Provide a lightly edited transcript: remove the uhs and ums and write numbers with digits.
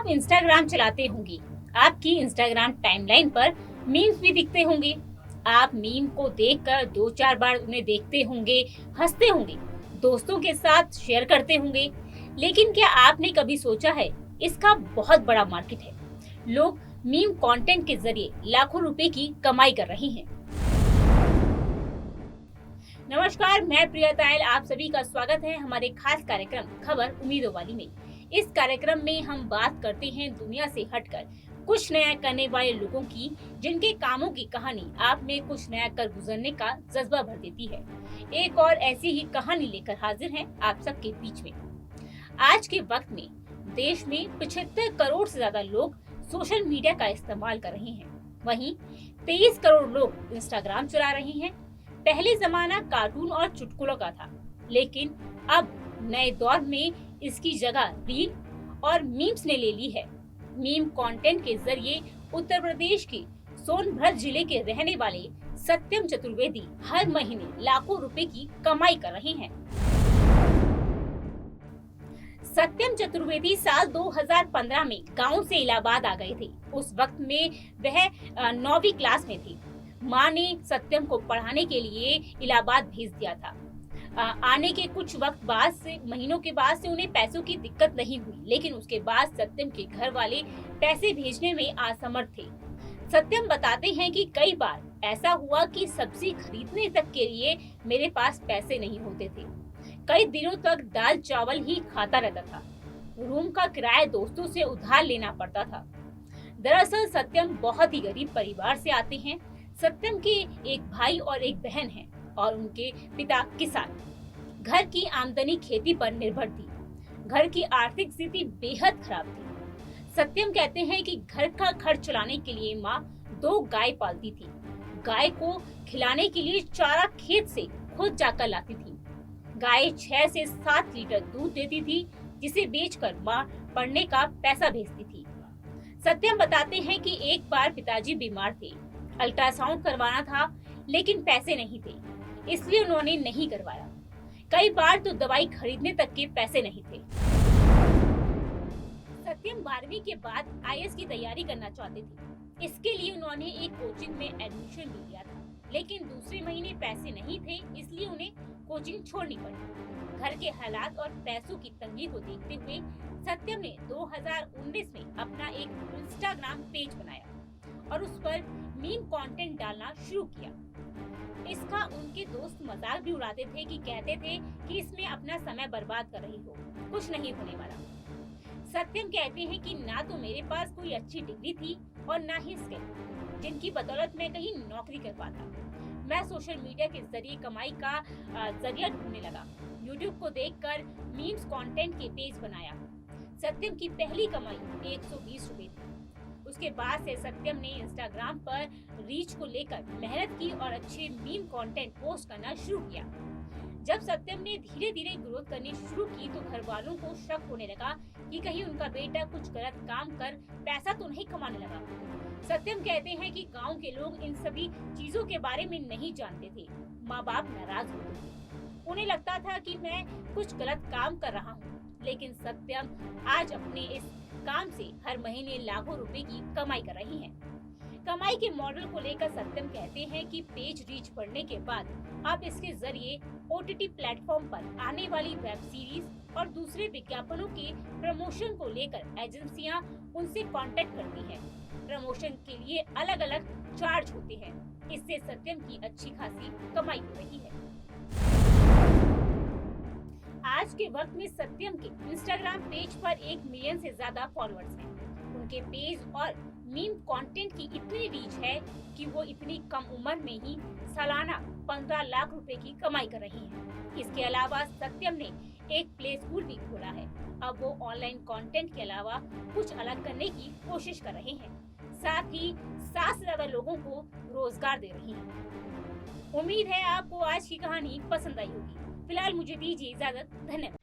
आप इंस्टाग्राम चलाते होंगे। आपकी इंस्टाग्राम टाइमलाइन पर मीम्स भी दिखते होंगे। आप मीम को देखकर 2-4 बार उन्हें देखते होंगे, हंसते होंगे, दोस्तों के साथ शेयर करते होंगे। लेकिन क्या आपने कभी सोचा है, इसका बहुत बड़ा मार्केट है। लोग मीम कंटेंट के जरिए लाखों रुपए की कमाई कर रहे हैं। नमस्कार, मैं प्रिया तायल, आप सभी का स्वागत है हमारे खास कार्यक्रम खबर उम्मीदों वाली में। इस कार्यक्रम में हम बात करते हैं दुनिया से हटकर कुछ नया करने वाले लोगों की, जिनके कामों की कहानी आप में कुछ नया कर गुजरने का जज्बा भर देती है। एक और ऐसी ही कहानी लेकर हाजिर हैं आप सबके बीच में। आज के वक्त में देश में 75 करोड़ से ज्यादा लोग सोशल मीडिया का इस्तेमाल कर रहे हैं। वहीं 23 करोड़ लोग इंस्टाग्राम चला रहे हैं। पहले जमाना कार्टून और चुटकुलों का था, लेकिन अब नए दौर में इसकी जगह रील और मीम्स ने ले ली है। मीम कंटेंट के जरिए उत्तर प्रदेश के सोनभद्र जिले के रहने वाले सत्यम चतुर्वेदी हर महीने लाखों रुपए की कमाई कर रहे हैं। सत्यम चतुर्वेदी साल 2015 में गांव से इलाहाबाद आ गए थे। उस वक्त में वह 9वीं क्लास में थी। माँ ने सत्यम को पढ़ाने के लिए इलाहाबाद भेज दिया था। आने के कुछ वक्त बाद से, महीनों के बाद से उन्हें पैसों की दिक्कत नहीं हुई, लेकिन उसके बाद सत्यम के घर वाले पैसे भेजने में असमर्थ थे। सत्यम बताते हैं कि कई बार ऐसा हुआ कि सब्जी खरीदने तक के लिए मेरे पास पैसे नहीं होते थे। कई दिनों तक दाल चावल ही खाता रहता था। रूम का किराया दोस्तों से उधार लेना पड़ता था। दरअसल सत्यम बहुत ही गरीब परिवार से आते हैं। सत्यम के एक भाई और एक बहन है और उनके पिता किसान। घर की आमदनी खेती पर निर्भर थी। घर की आर्थिक स्थिति बेहद खराब थी। सत्यम कहते हैं कि घर का खर्च चलाने के लिए माँ 2 गाय पालती थी। गाय को खिलाने के लिए चारा खेत से खुद जाकर लाती थी। गाय 6 से 7 लीटर दूध देती थी, जिसे बेचकर माँ पढ़ने का पैसा भेजती थी। सत्यम बताते हैं कि एक बार पिताजी बीमार थे, अल्ट्रासाउंड करवाना था, लेकिन पैसे नहीं थे, इसलिए उन्होंने नहीं करवाया। कई बार तो दवाई खरीदने तक के पैसे नहीं थे। सत्यम 12वीं के बाद आईएएस की तैयारी करना चाहते थे। इसके लिए उन्होंने एक कोचिंग में एडमिशन भी लिया था, लेकिन दूसरे महीने पैसे नहीं थे, इसलिए उन्हें कोचिंग छोड़नी पड़ी। घर के हालात और पैसों की तंगी को देखते हुए सत्यम ने 2019 में अपना एक इंस्टाग्राम पेज बनाया और उस पर मीम कंटेंट डालना शुरू किया। इसका उनके दोस्त मजाक भी उड़ाते थे कि कहते थे कि इसमें अपना समय बर्बाद कर रही हो, कुछ नहीं होने वाला। सत्यम कहते हैं कि ना तो मेरे पास कोई अच्छी डिग्री थी और ना ही स्किल, जिनकी बदौलत मैं कहीं नौकरी कर पाता। मैं सोशल मीडिया के जरिए कमाई का जरिया ढूंढने लगा। यूट्यूब को देखकर मीम्स कंटेंट के पेज बनाया। सत्यम की पहली कमाई 120 रुपए थी। उसके बाद से सत्यम ने इंस्टाग्राम पर रीच को लेकर मेहनत की और अच्छे मीम कंटेंट पोस्ट करना शुरू किया। जब सत्यम ने धीरे धीरे ग्रोथ करनी शुरू की तो घर वालों को शक होने लगा कि कहीं उनका बेटा कुछ गलत काम कर पैसा तो नहीं कमाने लगा। सत्यम कहते हैं कि गांव के लोग इन सभी चीजों के बारे में नहीं जानते थे। माँ बाप नाराज होते थे, उन्हें लगता था कि मैं कुछ गलत काम कर रहा हूँ। लेकिन सत्यम आज अपने इस काम से हर महीने लाखों रुपए की कमाई कर रही हैं। कमाई के मॉडल को लेकर सत्यम कहते हैं कि पेज रीच बढ़ने के बाद अब इसके जरिए ओटीटी प्लेटफॉर्म पर आने वाली वेब सीरीज और दूसरे विज्ञापनों के प्रमोशन को लेकर एजेंसियां उनसे कांटेक्ट करती हैं। प्रमोशन के लिए अलग अलग चार्ज होते हैं। इससे सत्यम की अच्छी खासी कमाई हो रही है। आज के वक्त में सत्यम के इंस्टाग्राम पेज पर 1 मिलियन से ज्यादा फॉलोअर्स हैं। उनके पेज और मीम कंटेंट की इतनी रीच है कि वो इतनी कम उम्र में ही सालाना 15 लाख रुपए की कमाई कर रही हैं। इसके अलावा सत्यम ने एक प्ले स्कूल भी खोला है। अब वो ऑनलाइन कंटेंट के अलावा कुछ अलग करने की कोशिश कर रहे हैं। साथ ही 7 से ज्यादा लोगों को रोजगार दे रही हैं। उम्मीद है आपको आज की कहानी पसंद आई होगी। फिलहाल मुझे दीजिए इजाजत। धन्यवाद।